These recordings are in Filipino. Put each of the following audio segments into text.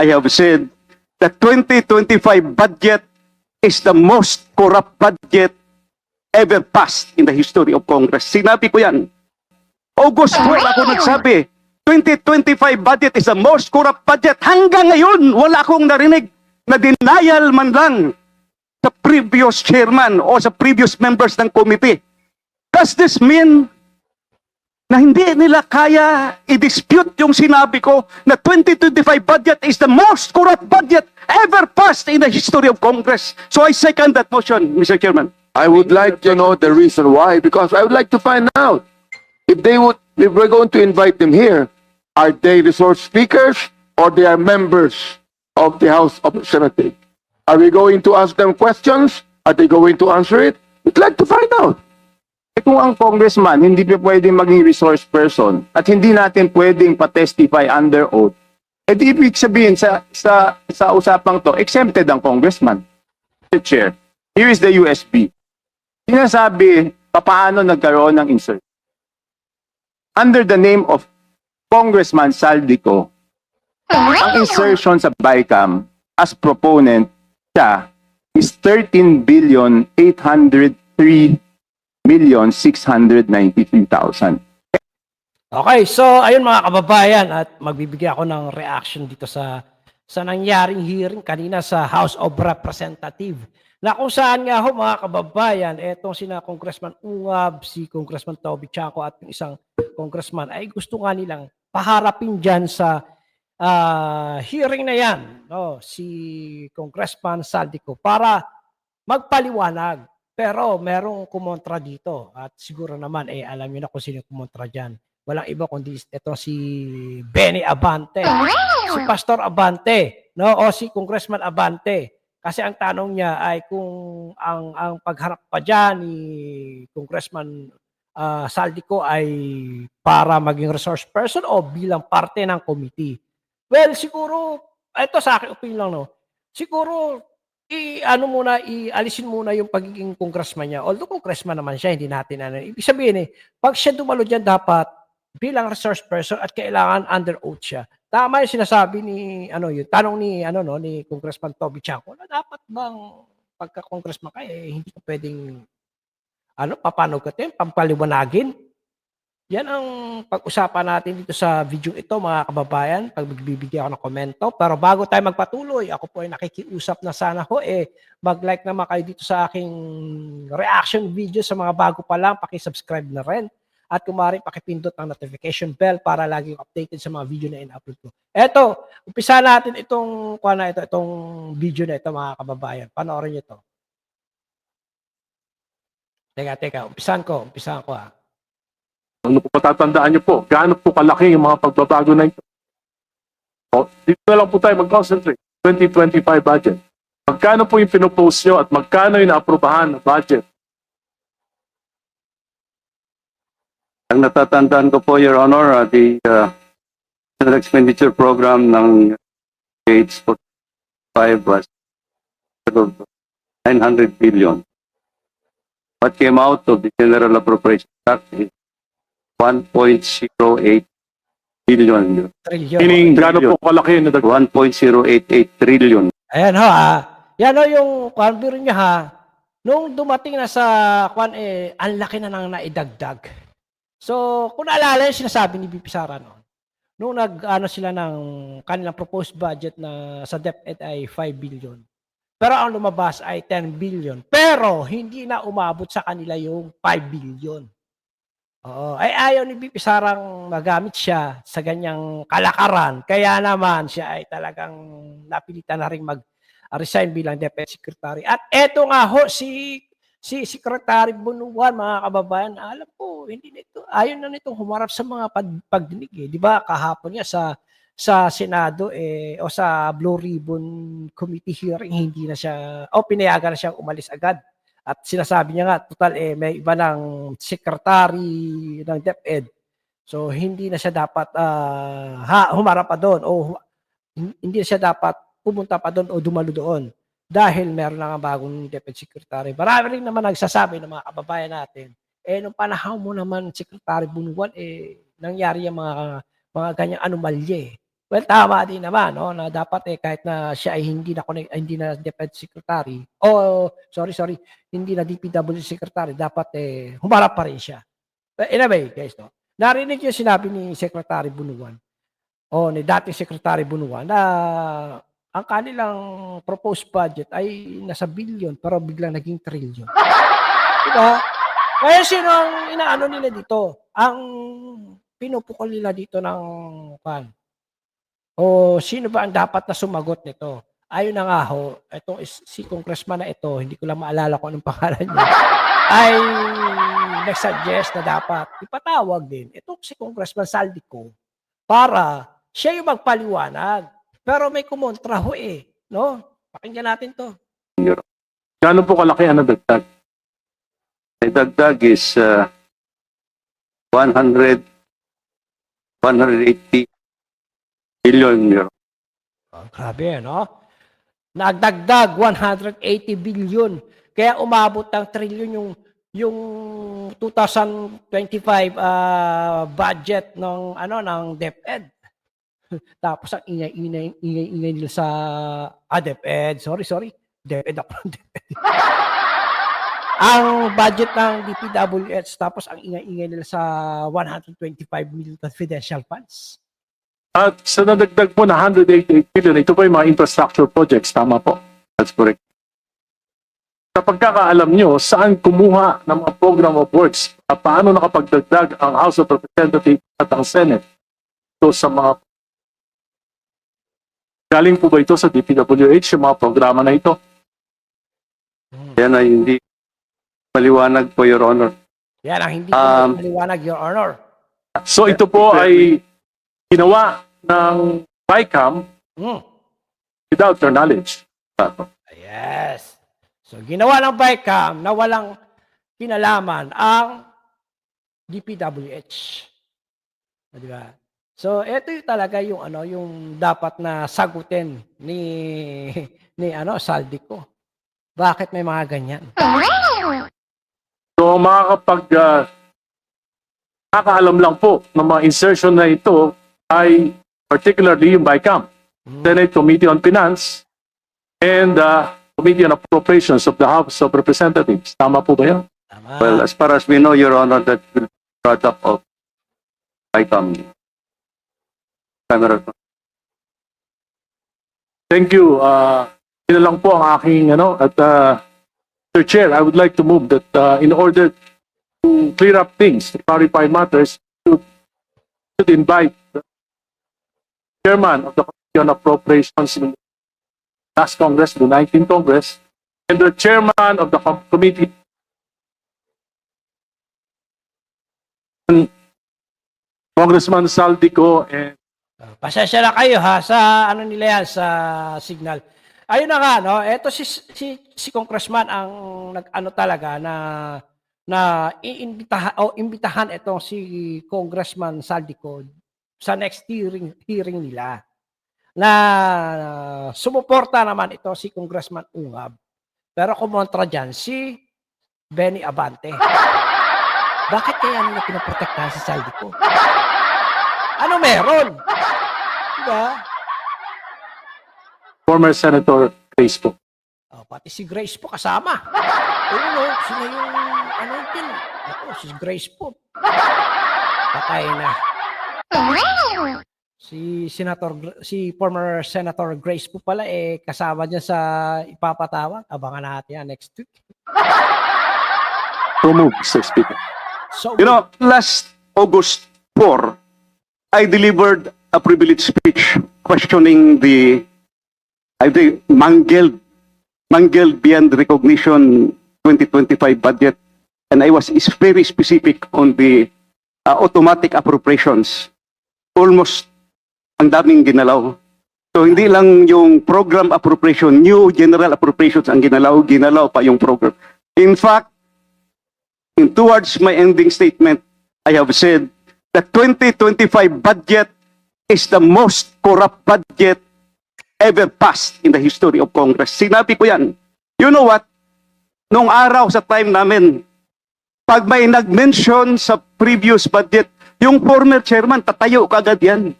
I have said the 2025 budget is the most corrupt budget ever passed in the history of Congress. Sinabi ko yan. August 12 ako nagsabi, 2025 budget is the most corrupt budget. Hanggang ngayon, wala akong narinig na denial man lang sa previous chairman o sa previous members ng committee. Does this mean na hindi nila kaya i-dispute yung sinabi ko na 2025 budget is the most corrupt budget ever passed in the history of Congress? So I second that motion, Mr. Chairman. I would like to know the reason why, because I would like to find out if we're going to invite them here, are they resource speakers or they are members of the House of Representatives? Are we going to ask them questions? Are they going to answer it? We'd like to find out. Kung ang congressman hindi pa pwedeng maging resource person at hindi natin pwedeng pa-testify under oath, di ibig sabihin sa usapang to, exempted ang congressman. Mr. Chair, here is the USB. Sinasabi, paano nagkaroon ng insert. Under the name of Congressman Saldico, ang insertion sa BICAM as proponent siya is 13,803,693,000. Okay, so ayun mga kababayan, at magbibigay ako ng reaction dito sa nangyaring hearing kanina sa House of Representatives. Na kung saan nga ho mga kababayan, etong sina Congressman Ungab, si Congressman Toby Chanco at yung isang congressman ay gusto nga nilang paharapin dyan sa hearing na yan, no, si Congressman Saldico para magpaliwanag. Pero merong kumontra dito at siguro naman alam niyo na kung sino kumontra dyan. Walang iba kundi ito si Benny Abante, si Pastor Abante, no, o si Congressman Abante. Kasi ang tanong niya ay kung ang pagharap pa dyan ni Congressman Saldico ay para maging resource person o bilang parte ng committee. Well, siguro, ito sa akin opinion lang, no? Siguro, ialisin muna yung pagiging congressman niya. Although congressman naman siya, hindi natin ibig sabihin pag siya dumalo dyan dapat bilang resource person at kailangan under oath siya. Tama yung sinasabi ni yung tanong ni ni Congressman Toby Chanco na dapat bang pagka-congressman ka hindi ka pwedeng papanog ka pampaliwanagin. Yan ang pag-usapan natin dito sa video ito mga kababayan, pag magbibigay ako ng komento. Pero bago tayo magpatuloy, ako po ay nakikiusap na sana ho mag-like naman kayo dito sa aking reaction video. Sa mga bago pa lang, paki-subscribe na rin. At kung maaari, pakipindot ang notification bell para laging updated sa mga video na in-upload ko. Eto, umpisa natin itong video na ito mga kababayan. Panoorin niyo ito. Teka, umpisahan ko Ano po patatandaan niyo po? Gaano po kalaki yung mga pagbabago na ito? O, dito na lang po tayo mag-concentrate. 2025 budget. Magkano po yung pinopose nyo at magkano yung naaprubahan na budget? Ang natatandaan ko po, Your Honor, the general expenditure program ng Gates 45 was 900 billion. What came out of the General Appropriation Act is 1.08 billion. Trillion. Meaning, gaano po kalaki yung 1.088 trillion. Ayan ho Yan ho yung biro niya nung dumating na sa ang laki na nang naidagdag. So, kung naalala yung sinasabi ni VP Sara nung sila ng kanilang proposed budget na sa DepEd ay 5 billion. Pero ang lumabas ay 10 billion. Pero hindi na umabot sa kanila yung 5 billion. Oo, ay ayaw ni VP Sarang magamit siya sa ganyang kalakaran. Kaya naman siya ay talagang napilitan na rin mag-resign bilang Deputy Secretary. At eto nga ho, si Secretary Bunuan, mga kababayan, alam po, ayaw na nitong humarap sa mga pagdinig. Di ba, kahapon niya sa Senado o sa Blue Ribbon Committee hearing, hindi na siya, pinayagan na siyang umalis agad. At sinasabi niya nga, total may iba ng secretary ng DepEd. So, hindi na siya dapat humarap pa doon o hindi na siya dapat pumunta pa doon o dumalo doon. Dahil meron na nga bagong Deputy Secretary. Marami rin naman nagsasabi ng mga kababayan natin, nung panahon mo naman, Secretary Bunuan, nangyari yung mga ganyang anomalye. Well, tama din naman, no, na dapat kahit na siya ay hindi na DepEd Secretary, sorry, hindi na DPWH Secretary, dapat humarap pa rin siya. But anyway, guys, no, narinig yung sinabi ni Secretary Bunuan, o ni dating Secretary Bunuan, na ang kanilang proposed budget ay nasa billion, pero biglang naging trillion. Diba? Kaya sino ang inaano nila dito? Ang pinupukol nila dito ng o sino ba ang dapat na sumagot nito? Ayun na nga ho, si congressman na ito, hindi ko lang maalala kung anong pangalan niya, ay nag-suggest na dapat ipatawag din itong si Congressman Saldico para siya yung magpaliwanag. Pero may kumontra ho no? Pakinggan natin to. Gaano po kalaki ang nadagdag? May dagdag is 180 billion euro. Grabe, no? Nagdagdag 180 billion. Kaya umabot ng trillion yung 2025 budget ng DepEd. Tapos ang ingay nila sa DepEd. Sorry. DepEd ako ng DepEd. Ang budget ng DPWH, tapos ang ingay nila sa 125 million confidential funds. At sa nadagdag po na 188 billion, ito po yung mga infrastructure projects. Tama po. That's correct. Sa pagkakaalam nyo, saan kumuha ng mga program of works at paano nakapagdagdag ang House of Representatives at ang Senate ito sa mga galing po ba ito sa DPWH, yung mga programa na ito? Yan ay hindi maliwanag po, Your Honor. Yan ang hindi maliwanag, Your Honor. So ito po ay ginawa ng BICAM without their knowledge. Yes. So, ginawa ng BICAM na walang kinalaman ang DPWH. Di ba? So, ito yung talaga yung dapat na sagutin ni Saldico. Bakit may mga ganyan? So makakaalam lang po ng mga insertion na ito ay particularly yung BICAM, Senate Committee on Finance, and Committee on Appropriations of the House of Representatives. Tama po ba yan? Tama. Well, as far as we know, Your Honor, that will be brought up of ICOM. Camera. Thank you. Yun lang po ang aking at Mr. Chair, I would like to move that in order to clear up things, to clarify matters, should invite the chairman of the Committee on Appropriations in the last Congress, the 19th Congress, and the chairman of the committee, Congressman Saldico, and Pasensya na kayo ha sa nila yan sa signal. Ayun na nga no, ito si Congressman ang talaga na imbitahan itong si Congressman Saldico sa next hearing nila. Na sumuporta naman ito si Congressman Ungab. Pero kumontra diyan si Benny Abante. Bakit kaya nila pinoprotektahan si Saldico? Ano meron? Diba? former Senator Grace po. Pati si Grace po kasama. Sila yung din. Si Grace po. Patay na. Si former Senator Grace po pala kasama niya sa ipapatawag. Abangan natin yan next week. So move, Mr. Speaker. So, You know, last August 4, I delivered a privileged speech questioning the mangled beyond recognition 2025 budget. And I was very specific on the automatic appropriations. Almost ang daming ginalaw. So hindi lang yung program appropriation, new general appropriations ang ginalaw pa yung program. In fact, towards my ending statement, I have said the 2025 budget is the most corrupt budget ever passed in the history of Congress. Sinabi ko yan. You know what? Nung araw sa time namin, pag may nag-mention sa previous budget, yung former chairman, tatayo kagad yan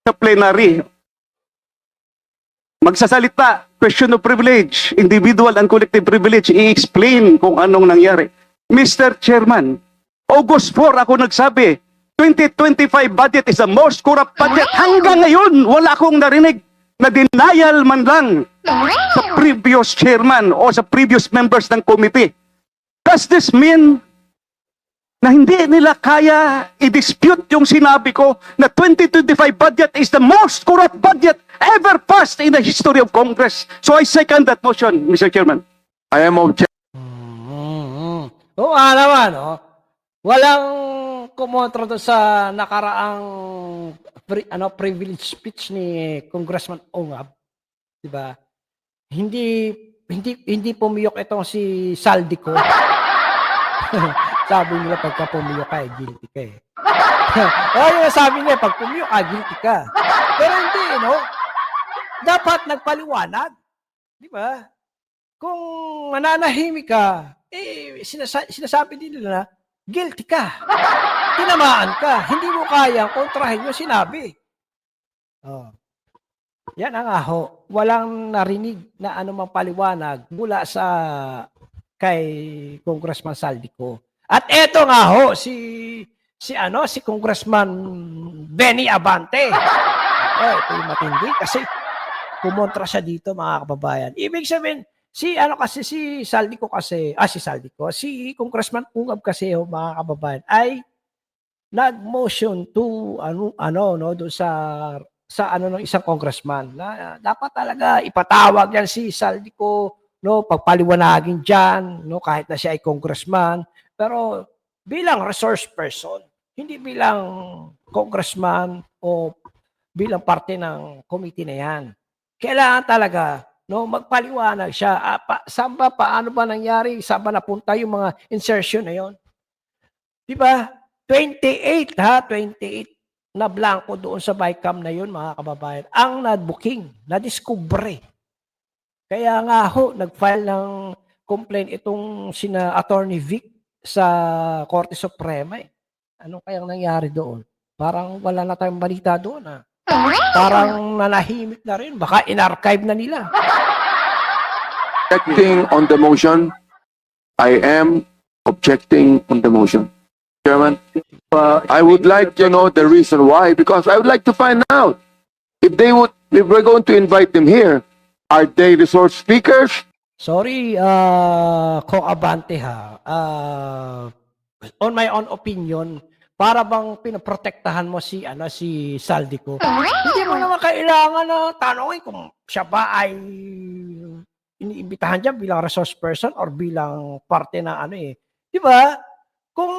sa plenary magsasalita, question of privilege, individual and collective privilege, i-explain kung anong nangyari. Mr. Chairman, August 4 ako nagsabi, 2025 budget is the most corrupt budget. Hanggang ngayon, wala akong narinig na denial man lang sa previous chairman o sa previous members ng committee. Does this mean na hindi nila kaya i-dispute yung sinabi ko na 2025 budget is the most corrupt budget ever passed in the history of Congress? So I second that motion, Mr. Chairman. I am objecting. Oo nga naman, oh. Walang kumontra doon sa nakaraang privilege speech ni Congressman Ongab, 'di ba? Hindi pumiyok itong si Saldico. Sabi nila pagka pumiyok ka, guilty ka eh. Yung sabi niya, pag pumiyok ka, guilty ka. Pero hindi, no? Dapat nagpaliwanag. Di ba? Kung mananahimik ka, sinasabi din nila na, guilty ka. Tinamaan ka. Hindi mo kaya kontrahin yung sinabi. Oh. Yan ang aho. Walang narinig na anumang paliwanag mula sa kay Congressman Saldico. At eto nga ho, si Congressman Benny Abante. Ito yung matindi kasi kumontra siya dito, mga kababayan. Ibig sabihin, si Saldico kasi, si Congressman Ungab kasi, mga kababayan, ay nag-motion to doon sa ng isang congressman na dapat talaga ipatawag yan si Saldico, pagpaliwanagin diyan, kahit na siya ay congressman, pero bilang resource person, hindi bilang congressman o bilang parte ng committee na yan. Kailangan talaga magpaliwanag siya. Paano ba nangyari? Saan ba napunta yung mga insertion na yon? Di ba? 28 na blanco doon sa BICAM na yun, mga kababayan, ang na-booking, na-discovery. Kaya nga ho, nag-file ng complaint itong sina Attorney Vic sa Korte Suprema. Ano kayang nangyari doon? Parang wala na tayong balita doon. Parang nanahimik na rin. Baka in-archive na nila. Objecting on the motion. I am objecting on the motion. Chairman, I would like to know the reason why, because I would like to find out if we're going to invite them here, are they resource speakers? Sorry, Kong Abante ha. On my own opinion, para bang pinoprotektahan mo si Saldico. Hindi mo naman kailangan na tanongin kung siya ba ay iniimbitahan diyan bilang resource person or bilang parte na Di ba? Kung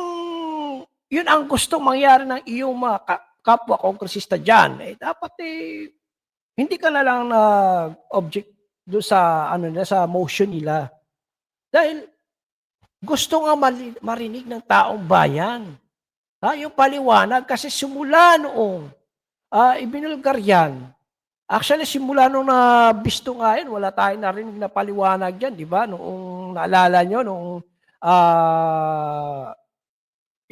yun ang gusto mangyari ng iyong mga kapwa kongresista diyan, dapat hindi ka na lang object do sa sa motion nila. Dahil gusto nga marinig ng taong bayan. Yung paliwanag kasi simula noong ibinulgar yan. Actually, simula nung nabisto nga yan, wala tayong narinig na paliwanag yan, di ba? Noong naalala nyo, noong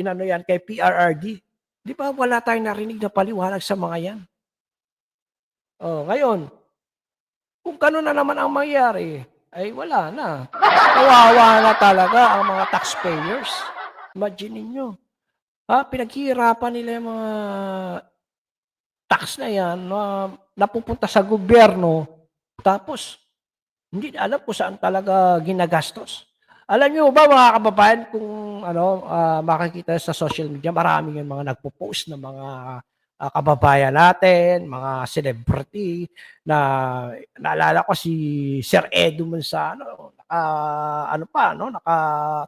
yan kay PRRD. Di ba wala tayong narinig na paliwanag sa mga yan? Ngayon, kung gano'n na naman ang mangyari, ay wala na. Kawawa na talaga ang mga taxpayers. Imagine ninyo. Pinaghihirapan nila yung mga tax na yan na napupunta sa gobyerno, tapos hindi alam kung saan talaga ginagastos. Alam niyo ba, mga kababayan, kung makikita sa social media, maraming yung mga nagpo-post ng mga kababayan natin, mga celebrity, na naalala ko si Sir Edu Manzano,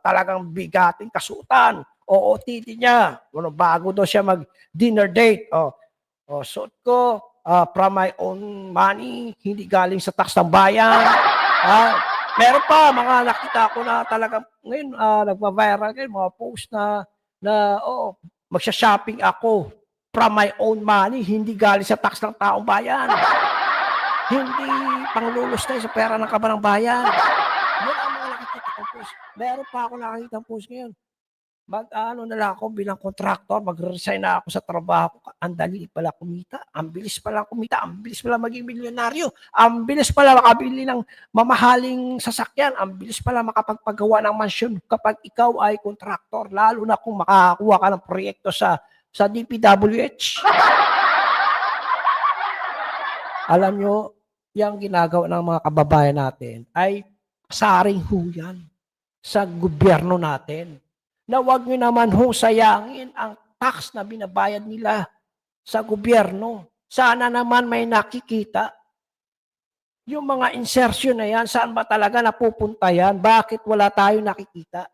talagang bigating kasutan, OOTD niya, bago daw siya mag-dinner date, suot ko, from my own money, hindi galing sa tax ng bayan, meron pa, mga nakita ko na talagang, ngayon, nagpa-viral kayo, mga post na magsha-shopping ako, from my own money, hindi galing sa tax ng taong bayan. Hindi panglulos na sa pera ng kabanang bayan. Yan ang mga nakikita kong post. Meron pa ako nakikita post ngayon. Mag-ano na lang ako bilang contractor, mag-resign na ako sa trabaho ko. Ang dali pala kumita, ang bilis pala kumita, ang bilis pala maging milyonaryo, ang bilis pala makabili ng mamahaling sasakyan, ang bilis pala makapagpagawa ng mansyon kapag ikaw ay contractor, lalo na kung makakakuha ka ng proyekto sa DPWH. Alam nyo, yung ginagawa ng mga kababayan natin ay saring huyan sa gobyerno natin, na wag nyo naman hong sayangin ang tax na binabayad nila sa gobyerno. Sana naman may nakikita. Yung mga insertion na yan, saan ba talaga napupunta yan? Bakit wala tayo nakikita?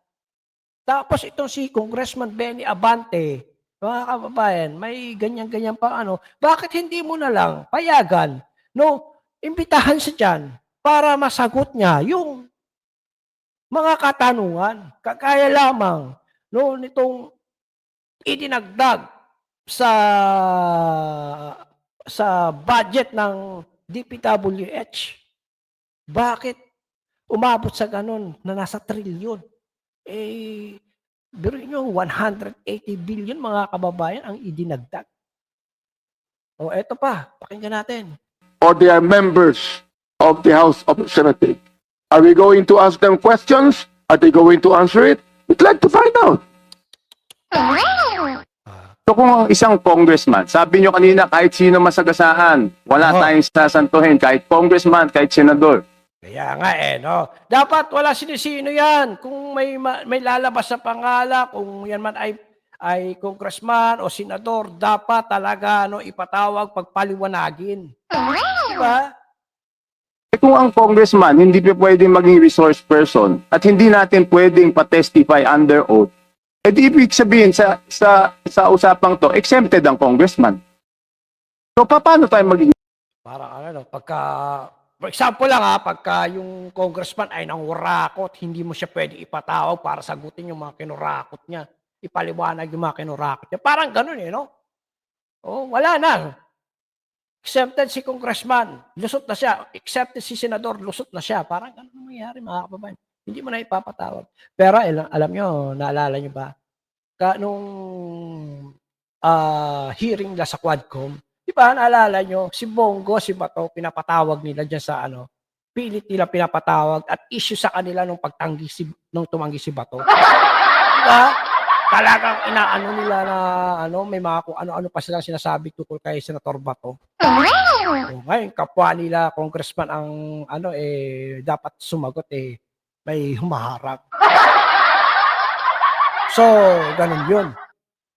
Tapos itong si Congressman Benny Abante, mga kababayan, may ganyan-ganyan pa ano, bakit hindi mo na lang payagan, no, imbitahan siya dyan para masagot niya yung mga katanungan, kagaya lamang no nitong idinagdag sa budget ng DPWH. Bakit umabot sa ganun na nasa trilyon? Eh, biruin nyo, 180 billion mga kababayan ang idinagdag. O eto pa, pakinggan natin. Or they are members of the House of Representatives? Are we going to ask them questions? Are they going to answer it? We'd like to find out. So kung isang congressman, sabi nyo kanina kahit sino masagasaan, wala Oo. tayong sasantuhin, kahit congressman, kahit senador. Kaya nga no. Dapat wala sinisino yan. Kung may lalabas sa pangala, kung yan man ay congressman o senador, dapat talaga ipatawag, pagpaliwanagin. Diba? Eh kung ang congressman hindi pa pwedeng maging resource person at hindi natin pwedeng pa-testify under oath, eh di ibig sabihin sa usapang to, exempted ang congressman. So paano tayo maging Parang for example lang pagka yung congressman ay nangurakot, hindi mo siya pwede ipatawag para sagutin yung mga kinurakot niya. Ipaliwanag yung mga kinurakot niya. Parang ganun no? Oh, wala na. Exempted si congressman, lusot na siya. Accepted si senador, lusot na siya. Parang ganun ang mangyayari mga kababayan. Hindi mo na ipapatawag. Pero alam nyo, naalala nyo ba? Nung hearing nila sa Quadcom, di ba, naalala nyo, si Bongo, si Bato, pinapatawag nila dyan sa pilit nila pinapatawag at issue sa kanila nung nung tumanggi si Bato. Di ba? Talagang inaano nila na may mga kung ano-ano pa silang sinasabi tungkol kay Senator Bato. Ngayon, kapwa nila congressman ang dapat sumagot may humaharap. So, ganun yun.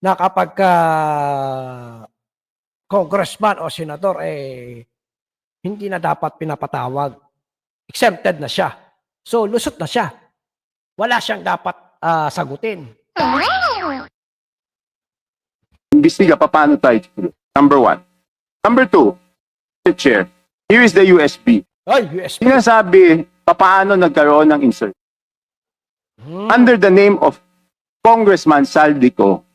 Na kapag congressman o senador hindi na dapat pinapatawag. Exempted na siya. So, lusot na siya. Wala siyang dapat sagutin. imbestiga paano tayo? Number one. Number two, Mr. Chair, here is the USB. Ay, USB. Sinasabi paano nagkaroon ng insert. Under the name of Congressman Saldico,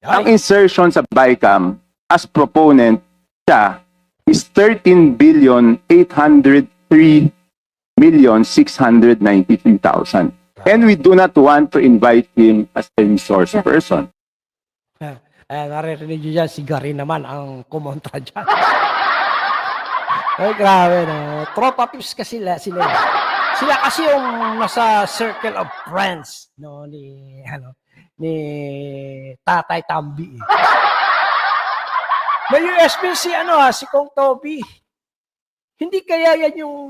ang Ay, insertion sa BICAM as proponent siya is 13,803,693,000. And we do not want to invite him as a resource person. naririnig nyo dyan, si Gary naman ang kumontra dyan. Ay, grabe na. Tropa pips kasi sila. Sila kasi yung nasa circle of friends ni Tatay Tambi. May USB si Kong Toby. Hindi kaya yan yung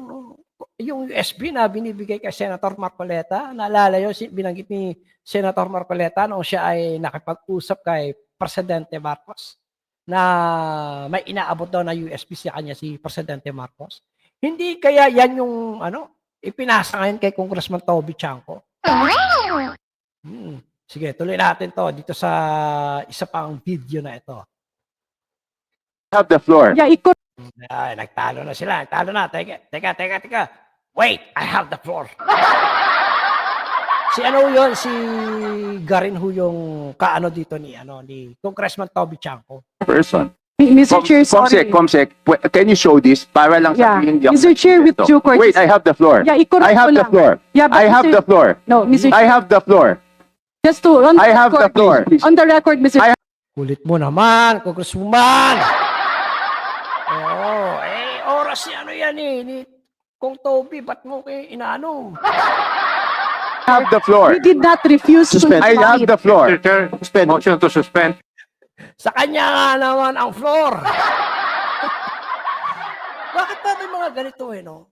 USB na binibigay kay Senator Marcoleta? Naalala yun, binanggit ni Senator Marcoleta nung siya ay nakipag-usap kay Presidente Marcos na may inaabot daw na USB sa kanya si Presidente Marcos. Hindi kaya yan yung ipinasa ngayon kay Congressman Toby Chanco? Sige, tuloy natin to dito sa isa pang video na ito. Have the floor. Yeah, Ay, nagtalo na sila. Nagtalo na. Teka. Wait, I have the floor. Si yun? Si Garin yung dito ni Congressman Toby Chanco. Person. Mr. Chair, sorry. Comsec, can you show this para lang Yeah. sabihin di ako Mr. Chair, with nagsiseto. due courtesy. Wait, I have the floor. Yeah, i-correct I have ko the lang. floor. Yeah, but I have Mr. the floor. No, Mr. I have the floor. Just to, on the I have the record, floor. on the record, Mr. Kulit mo naman, Congresswoman. Oo, oras ni ano yan ni Kung Toby, ba't mo kayo inaano? I have the floor. You did not refuse to Suspend. I have invite. the floor. Chair, motion to suspend. Sa kanya nga naman ang floor. Bakit ba may mga ganito no?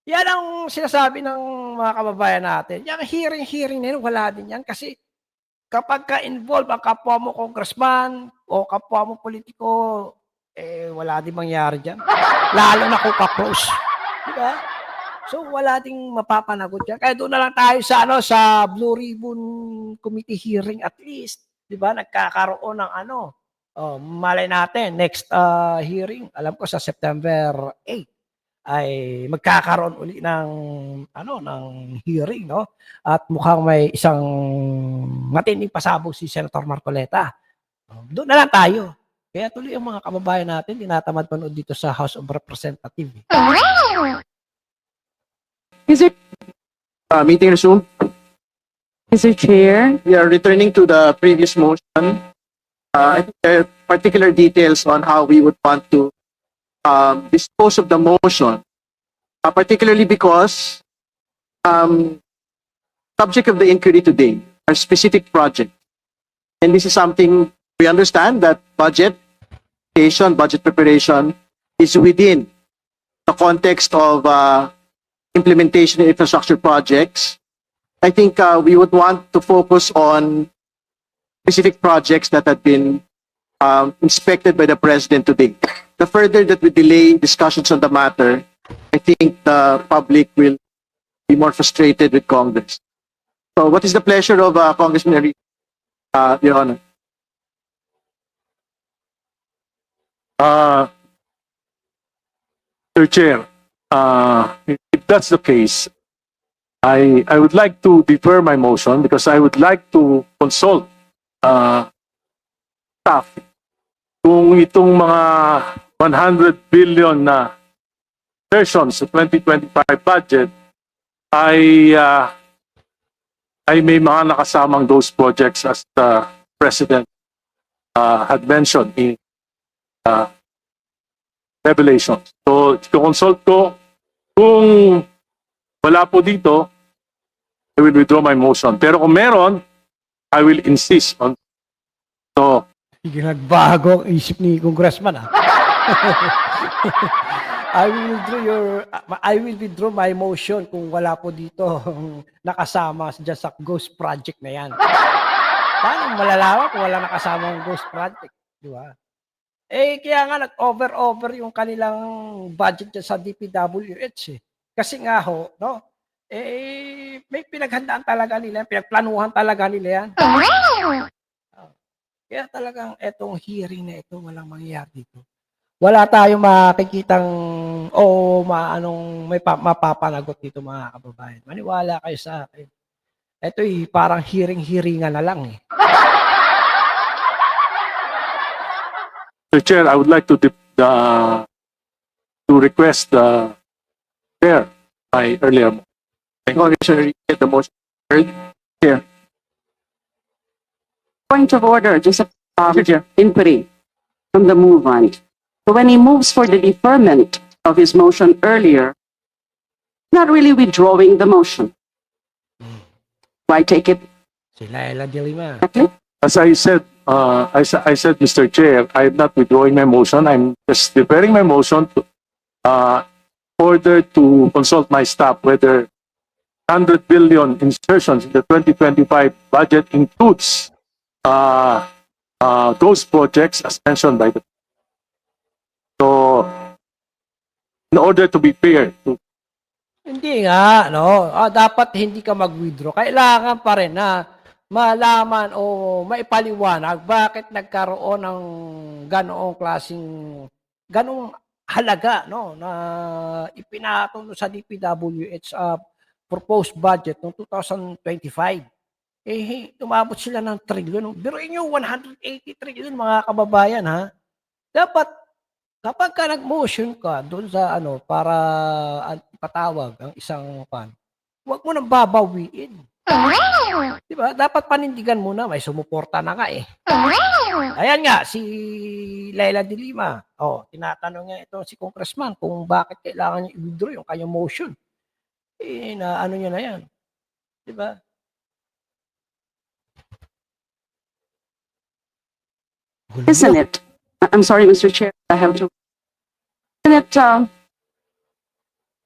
Yan ang sinasabi ng mga kababayan natin. Yung hearing na yun, wala din yan. Kasi kapag ka-involve ang kapwa mo congressman o kapwa mo politiko, wala din mangyari dyan. Lalo na kung ka-close. Diba? So, wala ding mapapanagot yan. Kaya doon na lang tayo sa, sa Blue Ribbon Committee hearing at least. Diba? Nagkakaroon ng malay natin, next hearing, alam ko sa September 8, ay magkakaroon uli ng ng hearing, no? At mukhang may isang matinding pasabog si Senator Marcoleta. Doon na lang tayo. Kaya tuloy ang mga kababayan natin tinatamad panood dito sa House of Representatives. Meeting resumed. Mr. Chair, We are returning to the previous motion. I think there are particular details on how we would want to dispose of the motion, particularly because subject of the inquiry today are specific projects. And this is something we understand that budget preparation is within the context of implementation of infrastructure projects. I think we would want to focus on specific projects that have been inspected by the President today. The further that we delay discussions on the matter, I think the public will be more frustrated with Congress. So what is the pleasure of Congressman Enrique, Your Honor? Mr. Chair, if that's the case, I would like to defer my motion because I would like to consult staff kung itong mga 100 billion na versions sa 2025 budget ay may mga nakasamang those projects as the President had mentioned in Revelations. So, consult ko kung wala po dito, I will withdraw my motion. Pero kung meron, I will insist on. So, Nagbago ang isip ni Congressman, I will withdraw my motion kung wala po dito nakasama dyan sa ghost project na yan. Paano malalaman kung wala nakasama ang ghost project? Di ba? Kaya nga nag-over yung kanilang budget dyan sa DPWH eh. Kasi nga may pinaghandaan talaga nila, pinagplanuhan talaga nila yan. Kaya talagang etong hearing na ito, walang mangyayari dito. Wala tayong makikitang may mapapanagot dito mga kababayan. Maniwala kayo sa akin. Ito'y parang hearing-hearingan na lang eh. Mr. Chair, I would like to request the chair my earlier motion. Congressman Enrique, the motion heard. Point of order, just a Mr. Chair. inquiry from the movement. So when he moves for the deferment of his motion earlier, not really withdrawing the motion. Do I take it Sila Ella de Lima. correctly? As I said, I said, Mr. Chair, I'm not withdrawing my motion. I'm just deferring my motion to order to consult my staff whether 100 billion insertions in the 2025 budget includes those projects as mentioned by the. So, in order to be fair to Hindi nga, dapat hindi ka mag-withdraw. Kailangan pa rin na malaman o maipaliwanag bakit nagkaroon ng ganong halaga, na ipinatong sa DPWH proposed budget noong 2025. Tumabot sila ng trilyon. Biruin nyo, 180 trilyon mga kababayan, ha? Dapat, kapag ka nag-motion ka doon sa para ipatawag ang isang pan, huwag mo nang babawiin. Di ba? Dapat panindigan muna, may sumuporta na nga eh. Ayan nga, si Leila de Lima. Oh, tinatanong niya ito si Congressman kung bakit kailangan niya i-withdraw yung kanyang motion. Eh, na ano niya na yan. Di ba? Isn't it? I'm sorry, Mr. Chair. I have to. Isn't it,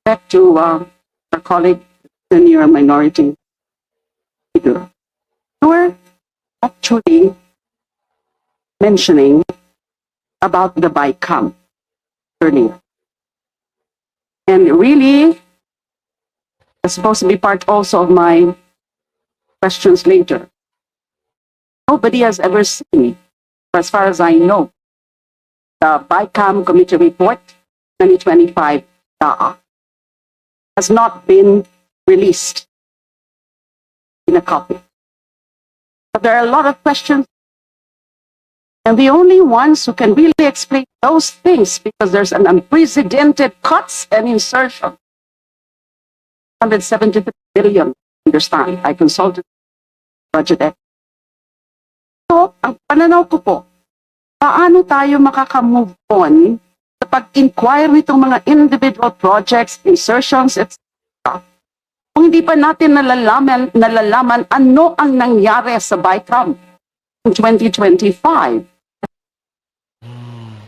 back to our colleague, senior minority leader. You were actually mentioning about the BICAM earlier. And really, it's supposed to be part also of my questions later. Nobody has ever seen, as far as I know, the BICAM Committee Report 2025 has not been released in a copy. But there are a lot of questions, and the only ones who can really explain those things, because there's an unprecedented cuts and insertion. 173 billion, understand, I consulted budget expert. So, ang pananaw ko po, paano tayo makaka-move on sa pag-inquire nitong mga individual projects, insertions, etc. Kung hindi pa natin nalalaman ano ang nangyari sa BICAM in 2025.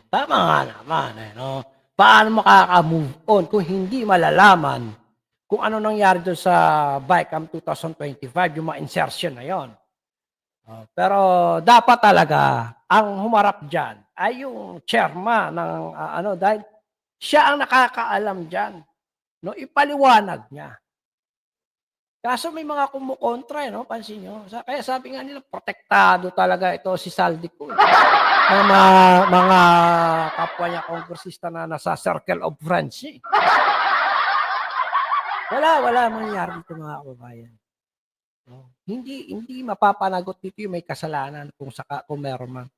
Tama nga naman. Eh, no? Paano makaka-move on kung hindi malalaman kung ano nangyari doon sa BICAM 2025, yung mga insertion na yon. Pero dapat talaga ang humarap dyan ay yung chairman ng dahil siya ang nakakaalam dyan. No? Ipaliwanag niya. Kaso may mga kumukontra, no? Pansin nyo. Kaya sabi nga nila, protektado talaga ito si Saldico. Mga kapwa niya kongresista na nasa circle of friends. Eh. Wala mangyayari dito mga kababayan. No? Hindi mapapanagot dito yung may kasalanan kung meron man.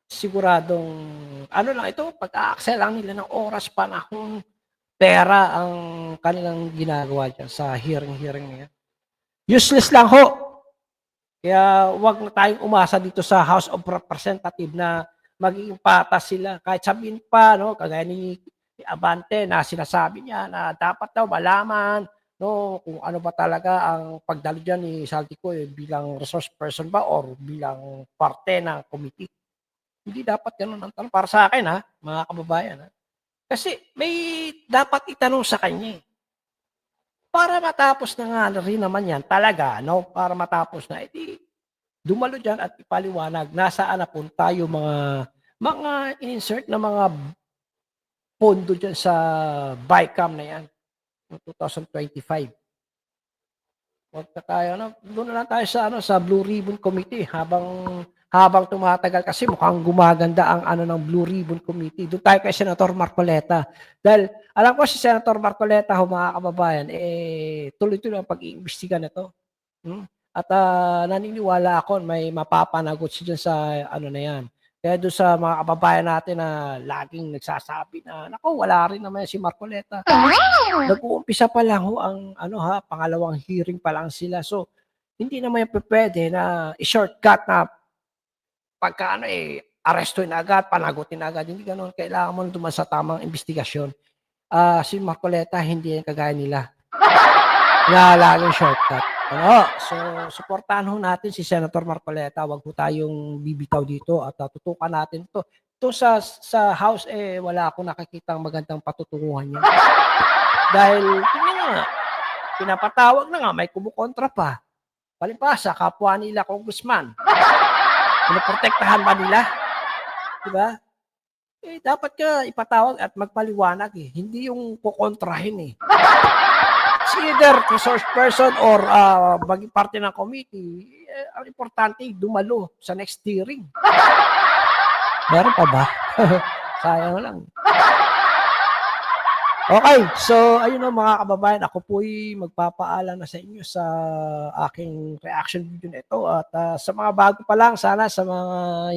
Siguradong, lang ito, pag-aaksel lang nila ng oras, panahon, pera ang kanilang ginagawa dyan sa hearing na yan. Useless lang ho. Kaya wag na tayong umasa dito sa House of Representatives na magiging patas sila. Kahit sabihin pa, no, kagaya ni Abante na sinasabi niya na dapat daw malaman kung ano ba talaga ang pagdalo dyan ni Saldico bilang resource person ba or bilang parte ng committee. Hindi dapat ganun ang tanong para sa akin, mga kababayan. Kasi may dapat itanong sa kanya. Para matapos na nga rin naman yan talaga, para matapos na, edi dumalo dyan at ipaliwanag nasaan na punta yung mga insert na mga pondo dyan sa BICAM na yan. 2025. Wag na tayo, doon na lang tayo sa Blue Ribbon Committee habang tumatagal kasi mukhang gumaganda ang ng Blue Ribbon Committee. Doon tayo kay Senator Marcoleta. Dahil alam ko si Senator Marcoleta, mga kababayan, tuloy-tuloy ang pag-iimbestiga na to. At naniniwala ako may mapapanagot siya dyan sa na yan. Kaya doon sa mga kababayan natin na laging nagsasabi na, naku, wala rin naman si Marcoleta. Nag-uumpisa pa lang ang pangalawang hearing pa lang sila. So, hindi naman yung pwede na i-shortcut na pagka arestuin agad, panagutin agad. Hindi ganoon. Kailangan mo duman sa tamang investigasyon. Si Marcoleta, hindi yan kagaya nila. Na laging shortcut. So, suportahan ho natin si Senator Marcoleta. Huwag po tayong bibitaw dito at tutukan natin ito. Ito sa House, wala akong nakikitang magandang patutunguhan niya. Dahil, tingnan nyo nga, pinapatawag na nga, may kumukontra pa. Palipasa, kapwa nila, congressman. Pinoprotektahan ba nila? Diba? Dapat ka ipatawag at magpaliwanag Hindi yung kukontrahin It's either resource person or maging parte ng committee. Ang importante, dumalo sa next hearing. Meron pa ba? Sayang lang. Okay, so ayun mga kababayan, ako po'y magpapaalam na sa inyo sa aking reaction video na ito. At sa mga bago pa lang, sana sa mga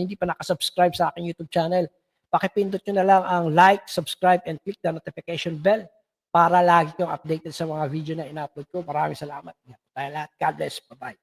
hindi pa nakasubscribe sa aking YouTube channel, pakipindot nyo na lang ang like, subscribe, and click the notification bell para lagi kang updated sa mga video na ina-upload ko. Maraming salamat. tayo lahat. God bless. Bye-bye.